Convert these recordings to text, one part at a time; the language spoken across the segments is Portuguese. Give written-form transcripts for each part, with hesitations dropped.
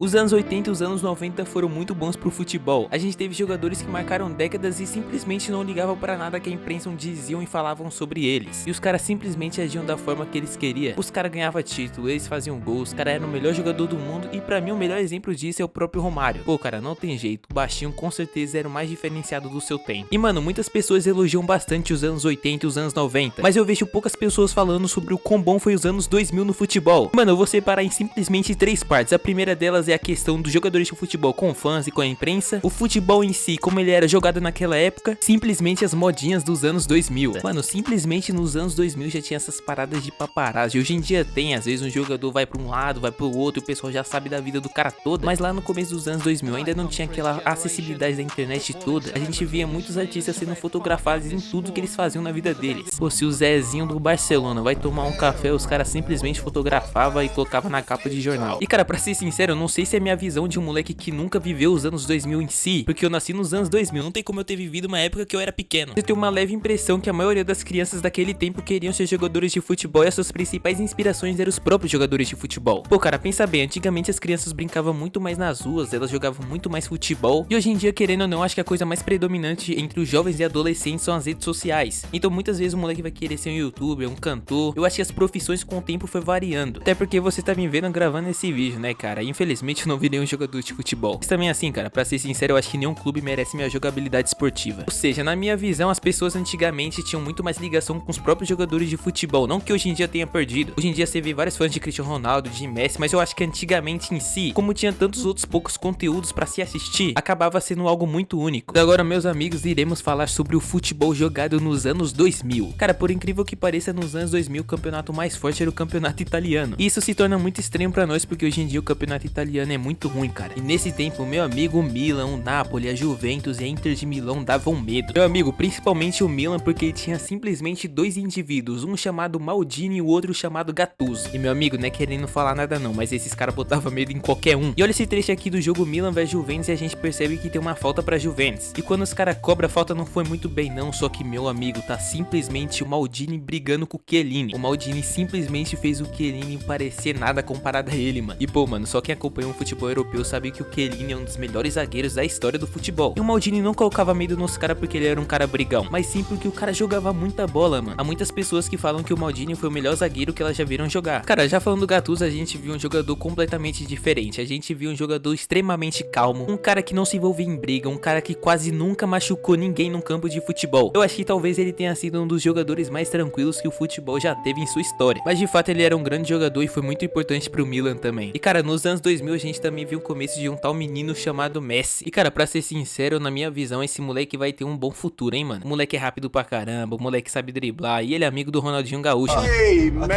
Os anos 80 e os anos 90 foram muito bons pro futebol. A gente teve jogadores que marcaram décadas e simplesmente não ligavam pra nada que a imprensa diziam e falavam sobre eles. E os caras simplesmente agiam da forma que eles queriam. Os caras ganhavam título, eles faziam gols, os caras eram o melhor jogador do mundo e pra mim o melhor exemplo disso é o próprio Romário. Pô, cara, não tem jeito, o baixinho com certeza era o mais diferenciado do seu tempo. E mano, muitas pessoas elogiam bastante os anos 80 e os anos 90, mas eu vejo poucas pessoas falando sobre o quão bom foi os anos 2000 no futebol. Mano, eu vou separar em simplesmente três partes. A primeira delas é a questão dos jogadores de futebol com fãs e com a imprensa, o futebol em si, como ele era jogado naquela época, simplesmente as modinhas dos anos 2000. Mano, simplesmente nos anos 2000 já tinha essas paradas de paparazzi. Hoje em dia tem, às vezes um jogador vai pra um lado, vai pro outro, e o pessoal já sabe da vida do cara toda, mas lá no começo dos anos 2000 ainda não tinha aquela acessibilidade da internet toda. A gente via muitos artistas sendo fotografados em tudo que eles faziam na vida deles. Pô, se o Zezinho do Barcelona vai tomar um café, os caras simplesmente fotografavam e colocavam na capa de jornal. E cara, pra ser sincero, eu não sei se é minha visão de um moleque que nunca viveu os anos 2000 em si, porque eu nasci nos anos 2000, não tem como eu ter vivido uma época que eu era pequeno. Eu tenho uma leve impressão que a maioria das crianças daquele tempo queriam ser jogadores de futebol e as suas principais inspirações eram os próprios jogadores de futebol. Pô, cara, pensa bem, antigamente as crianças brincavam muito mais nas ruas, elas jogavam muito mais futebol, e hoje em dia, querendo ou não, acho que a coisa mais predominante entre os jovens e adolescentes são as redes sociais. Então muitas vezes o moleque vai querer ser um youtuber, um cantor. Eu acho que as profissões com o tempo foi variando, até porque você tá me vendo gravando esse vídeo, né, cara? Infelizmente eu não vi nenhum jogador de futebol. Mas também assim, cara, pra ser sincero, eu acho que nenhum clube merece minha jogabilidade esportiva. Ou seja, na minha visão, as pessoas antigamente tinham muito mais ligação com os próprios jogadores de futebol, não que hoje em dia tenha perdido. Hoje em dia você vê vários fãs de Cristiano Ronaldo, de Messi, mas eu acho que antigamente em si, como tinha tantos outros poucos conteúdos pra se assistir, acabava sendo algo muito único. E agora, meus amigos, iremos falar sobre o futebol jogado nos anos 2000. Cara, por incrível que pareça, nos anos 2000 o campeonato mais forte era o campeonato italiano. E isso se torna muito estranho pra nós, porque hoje em dia o campeonato italiano é muito ruim, cara. E nesse tempo, meu amigo, o Milan, o Napoli, a Juventus e a Inter de Milão davam medo. Meu amigo, principalmente o Milan, porque ele tinha simplesmente dois indivíduos, um chamado Maldini e o outro chamado Gattuso. E meu amigo, não é querendo falar nada não, mas esses caras botavam medo em qualquer um. E olha esse trecho aqui do jogo Milan vs Juventus e a gente percebe que tem uma falta pra Juventus. E quando os caras cobram, a falta não foi muito bem não, só que meu amigo, tá simplesmente o Maldini brigando com o Chiellini. O Maldini simplesmente fez o Chiellini parecer nada comparado a ele, mano. E pô, mano, só quem acompanha o futebol europeu sabe que o Chiellini é um dos melhores zagueiros da história do futebol. E o Maldini não colocava medo nos caras porque ele era um cara brigão, mas sim porque o cara jogava muita bola, mano. Há muitas pessoas que falam que o Maldini foi o melhor zagueiro que elas já viram jogar. Cara, já falando do Gattuso, a gente viu um jogador completamente diferente. A gente viu um jogador extremamente calmo, um cara que não se envolvia em briga, um cara que quase nunca machucou ninguém num campo de futebol. Eu acho que talvez ele tenha sido um dos jogadores mais tranquilos que o futebol já teve em sua história. Mas de fato ele era um grande jogador e foi muito importante pro Milan também. E cara, nos anos 2000 a gente também viu o começo de um tal menino chamado Messi. E cara, pra ser sincero, na minha visão, esse moleque vai ter um bom futuro, hein, mano. O moleque é rápido pra caramba, o moleque sabe driblar e ele é amigo do Ronaldinho Gaúcho. Hey, man!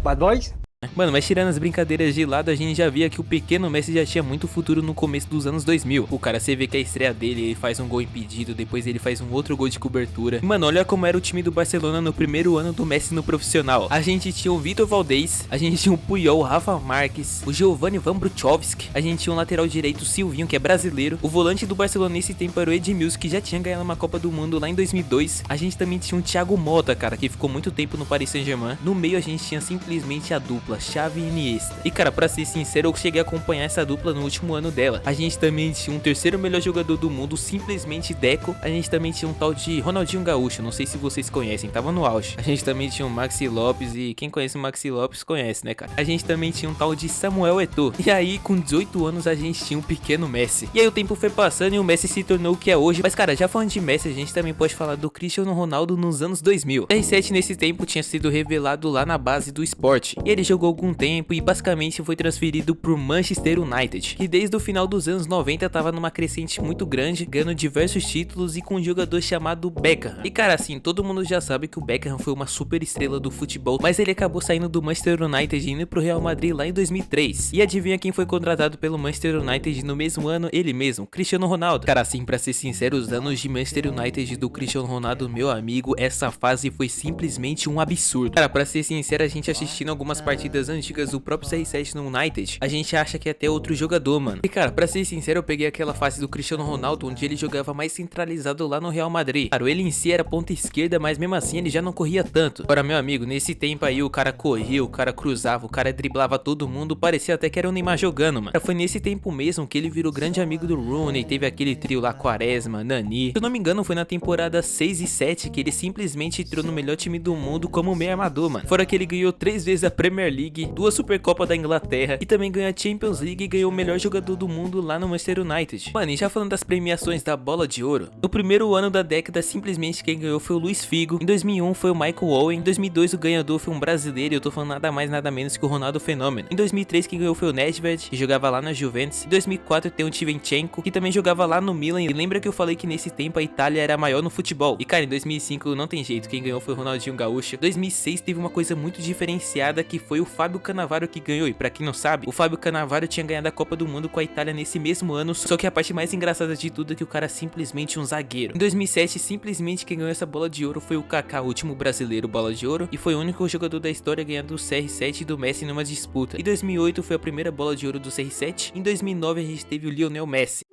Pra nós? Mano, mas tirando as brincadeiras de lado, a gente já via que o pequeno Messi já tinha muito futuro no começo dos anos 2000. O cara, você vê que a estreia dele, ele faz um gol impedido, depois ele faz um outro gol de cobertura. E, mano, olha como era o time do Barcelona no primeiro ano do Messi no profissional. A gente tinha o Vitor Valdez, a gente tinha o Puyol, o Rafa Marques, o Giovanni Van Bruchovski, a gente tinha o lateral direito, o Silvinho, que é brasileiro. O volante do Barcelona nesse tempo era o Edmilson, que já tinha ganhado uma Copa do Mundo lá em 2002. A gente também tinha o Thiago Motta, cara, que ficou muito tempo no Paris Saint-Germain. No meio a gente tinha simplesmente a dupla Xavi e Iniesta. E cara, pra ser sincero, eu cheguei a acompanhar essa dupla no último ano dela. A gente também tinha um terceiro melhor jogador do mundo, simplesmente Deco. A gente também tinha um tal de Ronaldinho Gaúcho, não sei se vocês conhecem, tava no auge. A gente também tinha o Maxi Lopes, e quem conhece o Maxi Lopes conhece, né, cara? A gente também tinha um tal de Samuel Eto'o. E aí, com 18 anos, a gente tinha um pequeno Messi. E aí o tempo foi passando e o Messi se tornou o que é hoje. Mas cara, já falando de Messi, a gente também pode falar do Cristiano Ronaldo nos anos 2000. R7 nesse tempo tinha sido revelado lá na base do esporte. E ele jogou algum tempo e basicamente foi transferido pro Manchester United, que desde o final dos anos 90 tava numa crescente muito grande, ganhando diversos títulos e com um jogador chamado Beckham. E cara, assim, todo mundo já sabe que o Beckham foi uma super estrela do futebol, mas ele acabou saindo do Manchester United e indo pro Real Madrid lá em 2003. E adivinha quem foi contratado pelo Manchester United no mesmo ano? Ele mesmo, Cristiano Ronaldo. Cara, assim, pra ser sincero, os anos de Manchester United do Cristiano Ronaldo, meu amigo, essa fase foi simplesmente um absurdo. Cara, pra ser sincero, a gente assistindo algumas partidas das antigas do próprio CR7 no United, a gente acha que é até outro jogador, mano. E cara, pra ser sincero, eu peguei aquela fase do Cristiano Ronaldo, onde ele jogava mais centralizado lá no Real Madrid. Claro, ele em si era ponta esquerda, mas mesmo assim ele já não corria tanto. Agora, meu amigo, nesse tempo aí o cara corria, o cara cruzava, o cara driblava todo mundo, parecia até que era o Neymar jogando, mano. Foi nesse tempo mesmo que ele virou grande amigo do Rooney, teve aquele trio lá, Quaresma, Nani. Se eu não me engano, foi na temporada 6 e 7 que ele simplesmente entrou no melhor time do mundo como meio armador, mano. Fora que ele ganhou 3 vezes a Premier League, 2 Supercopa da Inglaterra e também ganhou a Champions League e ganhou o melhor jogador do mundo lá no Manchester United. Mano, e já falando das premiações da Bola de Ouro, no primeiro ano da década, simplesmente quem ganhou foi o Luiz Figo. Em 2001 foi o Michael Owen. Em 2002 o ganhador foi um brasileiro, e eu tô falando nada mais nada menos que o Ronaldo Fenômeno. Em 2003 quem ganhou foi o Nedved, que jogava lá na Juventus. Em 2004 tem o Tivenchenko, que também jogava lá no Milan. E lembra que eu falei que nesse tempo a Itália era maior no futebol? E cara, em 2005 não tem jeito, quem ganhou foi o Ronaldinho Gaúcho. Em 2006 teve uma coisa muito diferenciada, que foi o Fábio Cannavaro que ganhou. E pra quem não sabe, o Fábio Cannavaro tinha ganhado a Copa do Mundo com a Itália nesse mesmo ano, só que a parte mais engraçada de tudo é que o cara é simplesmente um zagueiro. Em 2007 simplesmente quem ganhou essa Bola de Ouro foi o Kaká, o último brasileiro Bola de Ouro, e foi o único jogador da história a ganhar do CR7 e do Messi numa disputa. Em 2008 foi a primeira Bola de Ouro do CR7. Em 2009 a gente teve o Lionel Messi.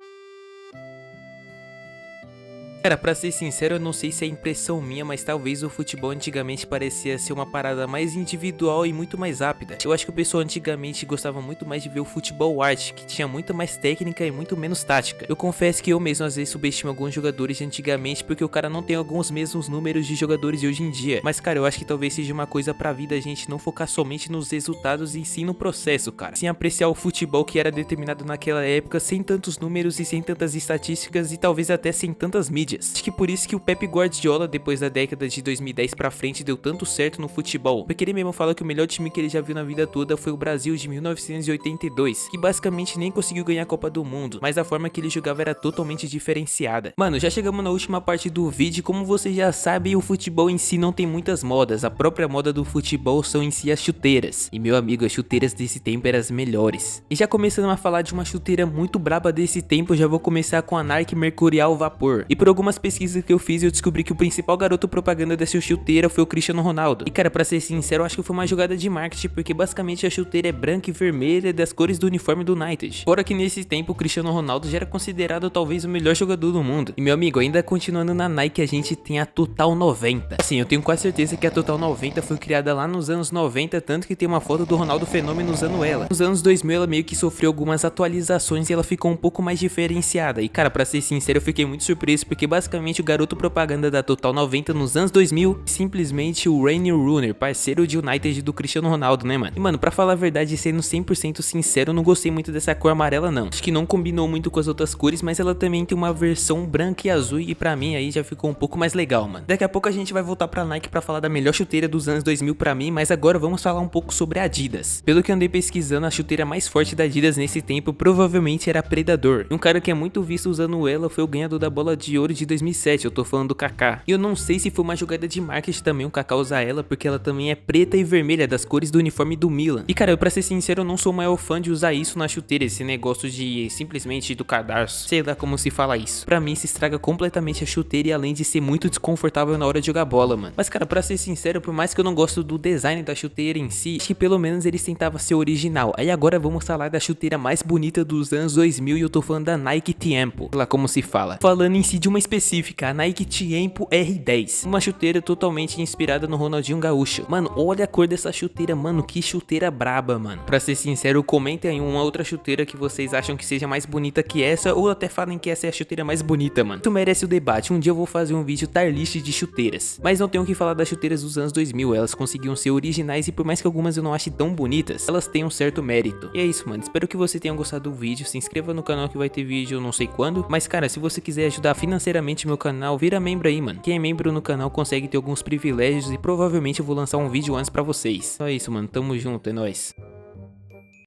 Cara, pra ser sincero, eu não sei se é impressão minha, mas talvez o futebol antigamente parecia ser uma parada mais individual e muito mais rápida. Eu acho que o pessoal antigamente gostava muito mais de ver o futebol arte, que tinha muito mais técnica e muito menos tática. Eu confesso que eu mesmo às vezes subestimo alguns jogadores de antigamente, porque o cara não tem alguns mesmos números de jogadores de hoje em dia. Mas cara, eu acho que talvez seja uma coisa pra vida a gente não focar somente nos resultados e sim no processo, cara. Sim apreciar o futebol que era determinado naquela época, sem tantos números e sem tantas estatísticas e talvez até sem tantas mídias. Acho que por isso que o Pep Guardiola, depois da década de 2010 pra frente, deu tanto certo no futebol, porque ele mesmo fala que o melhor time que ele já viu na vida toda foi o Brasil de 1982, que basicamente nem conseguiu ganhar a Copa do Mundo, mas a forma que ele jogava era totalmente diferenciada. Mano, já chegamos na última parte do vídeo. Como você já sabe, o futebol em si não tem muitas modas, a própria moda do futebol são em si as chuteiras, e meu amigo, as chuteiras desse tempo eram as melhores. E já começando a falar de uma chuteira muito braba desse tempo, eu já vou começar com a Nike Mercurial Vapor. E por algumas pesquisas que eu fiz, eu descobri que o principal garoto propaganda dessa chuteira foi o Cristiano Ronaldo. E cara, pra ser sincero, eu acho que foi uma jogada de marketing, porque basicamente a chuteira é branca e vermelha, das cores do uniforme do United. Fora que nesse tempo o Cristiano Ronaldo já era considerado talvez o melhor jogador do mundo. E meu amigo, ainda continuando na Nike, a gente tem a Total 90. Assim, eu tenho quase certeza que a Total 90 foi criada lá nos anos 90, tanto que tem uma foto do Ronaldo Fenômeno usando ela. Nos anos 2000 ela meio que sofreu algumas atualizações e ela ficou um pouco mais diferenciada. E cara, pra ser sincero, eu fiquei muito surpreso, porque basicamente o garoto propaganda da Total 90 nos anos 2000 simplesmente o Wayne Rooney, parceiro de United do Cristiano Ronaldo, né, mano? E mano, pra falar a verdade, sendo 100% sincero, eu não gostei muito dessa cor amarela não. Acho que não combinou muito com as outras cores, mas ela também tem uma versão branca e azul, e pra mim aí já ficou um pouco mais legal, mano. Daqui a pouco a gente vai voltar pra Nike pra falar da melhor chuteira dos anos 2000 pra mim, mas agora vamos falar um pouco sobre a Adidas. Pelo que eu andei pesquisando, a chuteira mais forte da Adidas nesse tempo provavelmente era a Predador. E um cara que é muito visto usando ela foi o ganhador da Bola de Ouro de 2007, eu tô falando do Kaká. E eu não sei se foi uma jogada de marketing também o Kaká usar ela, porque ela também é preta e vermelha, das cores do uniforme do Milan. E cara, pra ser sincero, eu não sou o maior fã de usar isso na chuteira, esse negócio de simplesmente do cadarço, sei lá como se fala isso. Pra mim se estraga completamente a chuteira, e além de ser muito desconfortável na hora de jogar bola, mano. Mas cara, pra ser sincero, por mais que eu não gosto do design da chuteira em si, acho que pelo menos eles tentavam ser original. Aí agora vamos falar da chuteira mais bonita dos anos 2000, e eu tô falando da Nike Tiempo, sei lá como se fala. Falando em si de uma específica, a Nike Tiempo R10, uma chuteira totalmente inspirada no Ronaldinho Gaúcho. Mano, olha a cor dessa chuteira, mano, que chuteira braba, mano. Pra ser sincero, comentem aí uma outra chuteira que vocês acham que seja mais bonita que essa, ou até falem que essa é a chuteira mais bonita, mano. Isso merece o debate. Um dia eu vou fazer um vídeo tier list de chuteiras, mas não tenho que falar das chuteiras dos anos 2000, elas conseguiam ser originais, e por mais que algumas eu não ache tão bonitas, elas têm um certo mérito. E é isso, mano, espero que você tenha gostado do vídeo. Se inscreva no canal que vai ter vídeo eu não sei quando, mas cara, se você quiser ajudar financeiramente meu canal, vira membro aí, mano. Quem é membro no canal consegue ter alguns privilégios, e provavelmente eu vou lançar um vídeo antes pra vocês. Então é isso, mano, tamo junto, é nóis.